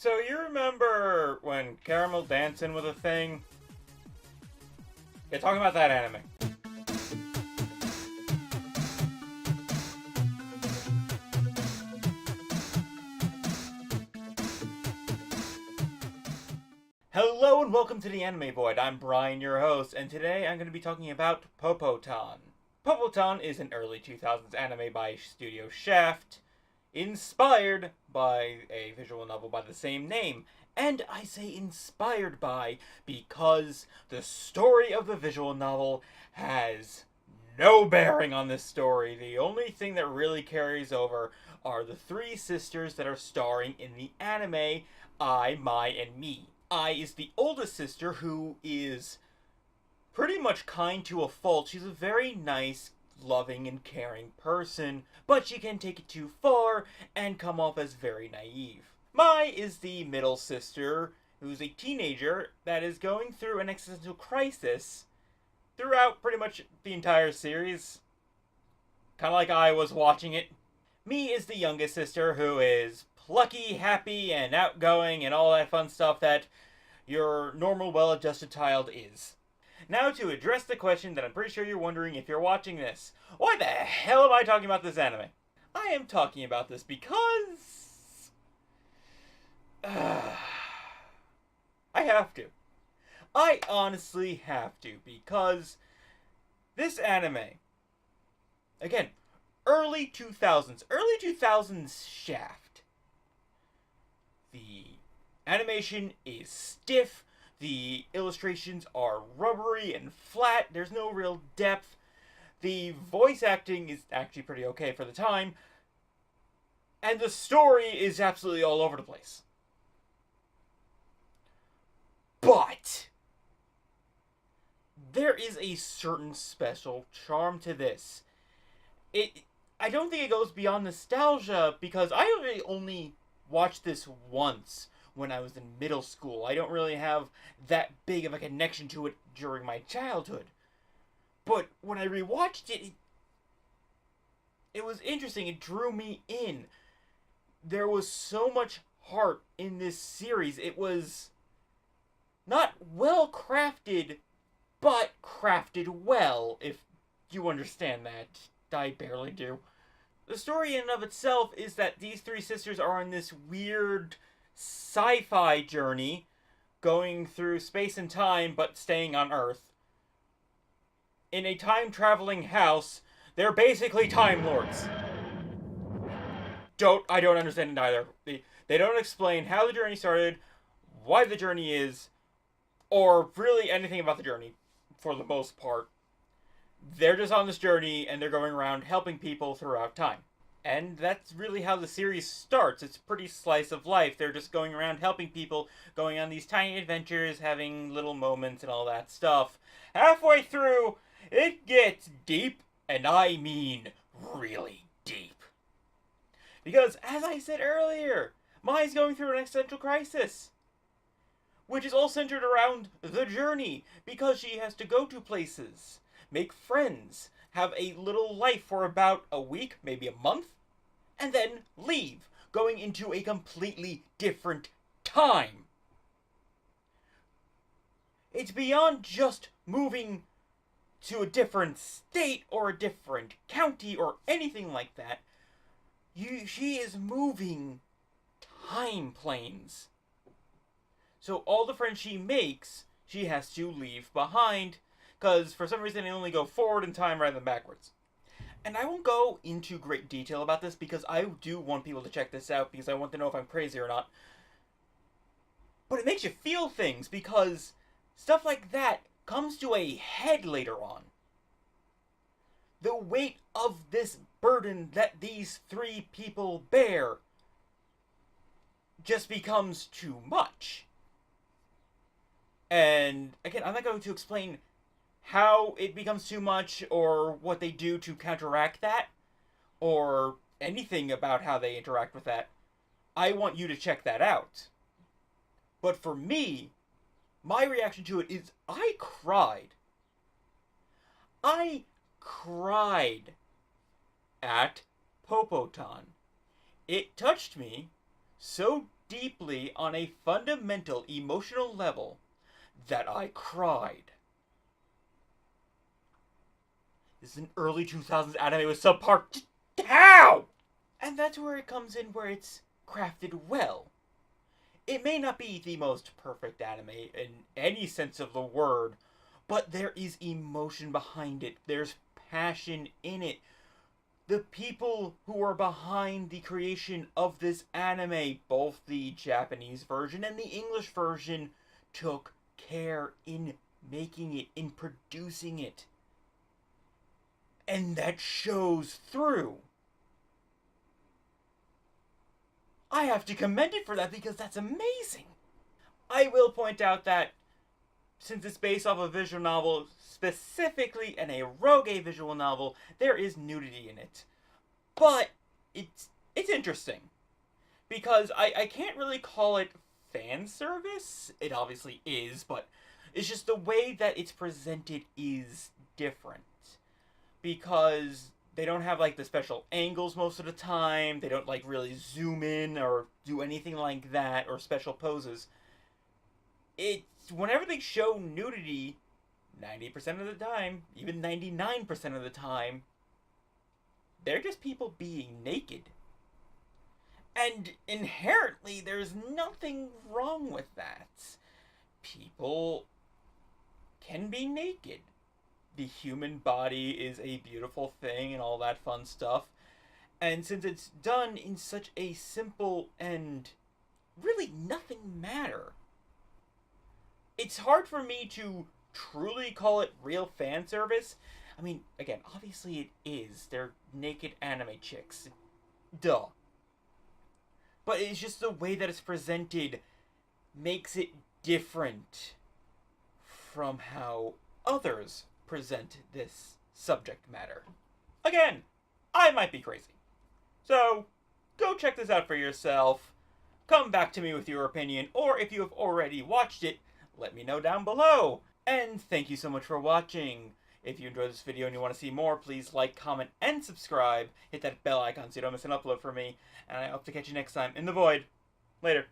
So you remember when caramel dancing was a thing? Yeah, talking about that anime. Hello and welcome to the Anime Void. I'm Brian, your host, and today I'm going to be talking about Popotan. Popotan is an early 2000s anime by Studio Shaft, inspired by a visual novel by the same name. And I say inspired by because the story of the visual novel has no bearing on this story. The only thing that really carries over are the three sisters that are starring in the anime, I, Mai, and Me. I is the oldest sister who is pretty much kind to a fault. She's a very nice, loving, and caring person, but she can take it too far and come off as very naive. Mai is the middle sister, who's a teenager that is going through an existential crisis throughout pretty much the entire series. Kind of like I was watching it. Me is the youngest sister, who is plucky, happy, and outgoing, and all that fun stuff that your normal, well-adjusted child is. Now to address the question that I'm pretty sure you're wondering if you're watching this. Why the hell am I talking about this anime? I am talking about this because I have to. I honestly have to, because this anime, again, early 2000s Shaft. The animation is stiff, the illustrations are rubbery and flat, there's no real depth, the voice acting is actually pretty okay for the time, and the story is absolutely all over the place. But there is a certain special charm to this. I don't think it goes beyond nostalgia, because I really only watched this once when I was in middle school. I don't really have that big of a connection to it during my childhood. But when I rewatched it, it was interesting. It drew me in. There was so much heart in this series. It was not well crafted, but crafted well, if you understand that. I barely do. The story in and of itself is that these three sisters are on this weird sci-fi journey, going through space and time, but staying on Earth. In a time-traveling house, they're basically Time Lords. I don't understand it either. They don't explain how the journey started, why the journey is, or really anything about the journey, for the most part. They're just on this journey, and they're going around helping people throughout time. And that's really how the series starts. It's pretty slice of life. They're just going around helping people, going on these tiny adventures, having little moments and all that stuff. Halfway through, it gets deep, and I mean really deep. Because, as I said earlier, Mai's going through an existential crisis, which is all centered around the journey, because she has to go to places, make friends, have a little life for about a week, maybe a month, and then leave, going into a completely different time. It's beyond just moving to a different state or a different county or anything like that. She is moving time planes. So all the friends she makes, she has to leave behind, because for some reason they only go forward in time rather than backwards. And I won't go into great detail about this, because I do want people to check this out, because I want to know if I'm crazy or not. But it makes you feel things, because stuff like that comes to a head later on. The weight of this burden that these three people bear just becomes too much. And again, I'm not going to explain how it becomes too much, or what they do to counteract that, or anything about how they interact with that. I want you to check that out. But for me, my reaction to it is I cried. I cried at Popotan. It touched me so deeply on a fundamental emotional level that I cried. This is an early 2000s anime with subpar. How? And that's where it comes in, where it's crafted well. It may not be the most perfect anime in any sense of the word, but there is emotion behind it. There's passion in it. The people who are behind the creation of this anime, both the Japanese version and the English version, took care in making it, in producing it. And that shows through. I have to commend it for that because that's amazing. I will point out that since it's based off a visual novel, specifically an eroge visual novel, there is nudity in it. But it's interesting. Because I can't really call it fan service. It obviously is, but it's just the way that it's presented is different. Because they don't have like the special angles most of the time. They don't like really zoom in or do anything like that, or special poses. It's whenever they show nudity, 90% of the time, even 99% of the time, they're just people being naked. And inherently, there's nothing wrong with that. People can be naked. The human body is a beautiful thing and all that fun stuff. And since it's done in such a simple and really nothing matter, it's hard for me to truly call it real fan service. I mean, again, obviously it is. They're naked anime chicks. Duh. But it's just the way that it's presented makes it different from how others present this subject matter. Again, I might be crazy. So, go check this out for yourself. Come back to me with your opinion, or if you have already watched it, let me know down below. And thank you so much for watching. If you enjoyed this video and you want to see more, please like, comment, and subscribe. Hit that bell icon so you don't miss an upload from me. And I hope to catch you next time in the void. Later.